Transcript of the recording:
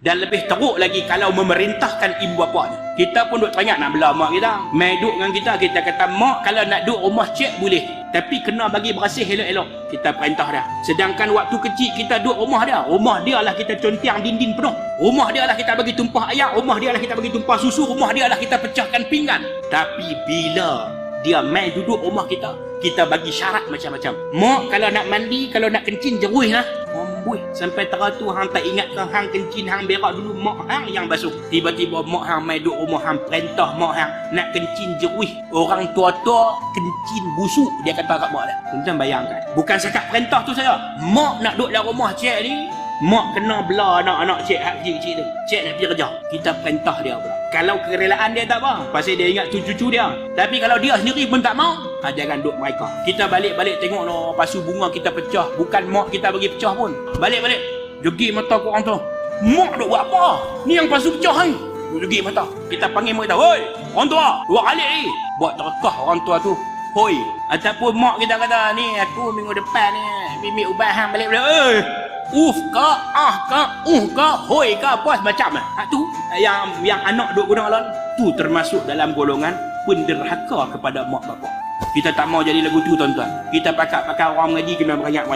Dan lebih teruk lagi kalau memerintahkan ibu bapa ni. Kita pun duk teringat nak bela mak kita. Mai duk dengan kita kata mak kalau nak duk rumah cik boleh. Tapi kena bagi bersih elok-elok. Kita perintah dah. Sedangkan waktu kecil kita duk rumah dia. Rumah dia lah kita contiang dinding penuh. Rumah dia lah kita bagi tumpah air. Rumah dia lah kita bagi tumpah susu. Rumah dia lah kita pecahkan pinggan. Tapi bila dia main duduk rumah kita, kita bagi syarat macam-macam. Mak kalau nak mandi, kalau nak kencing jeruih lah. Amboi, sampai teratur hang tak ingatkan hang kencing, hang berak dulu mak hang yang basuh. Tiba-tiba mak hang main duduk rumah hang, perintah mak hang nak kencing jeruih. Orang tua-tua kencing busuk, dia kata kat mak dia. Tuan-tuan bayangkan. Bukan cakap perintah tu saja. Mak nak duduk dalam rumah cik ni, mak kena bela anak-anak cik hak kecil-kecil tu. Cik nak pergi kerja, kita perintah dia pula. Kalau kerelaan dia tak apa, pasal dia ingat cucu dia. Tapi kalau dia sendiri pun tak mau, jangan duk mereka. Kita balik-balik tengok no, pasu bunga kita pecah. Bukan mak kita bagi pecah pun. Balik-balik, jegi mata korang tu. Mak duk buat apa? Ni yang pasu pecah ni. Jegi mata. Kita panggil mak kita, hoi, orang tua, 2 kali ni. Buat terkah orang tua tu. Hoi. Ataupun mak kita kata, ni aku minggu depan ni, bimi ubah hang balik-balik. Ka, ka, ka, hoi ka, puas macam lah. Tu yang anak duk guna lan, tu termasuk dalam golongan penderhaka kepada mak bapak. Kita tak mau jadi lagu tu tuan-tuan. Kita pakat-pakat orang mengaji kena banyak-banyak.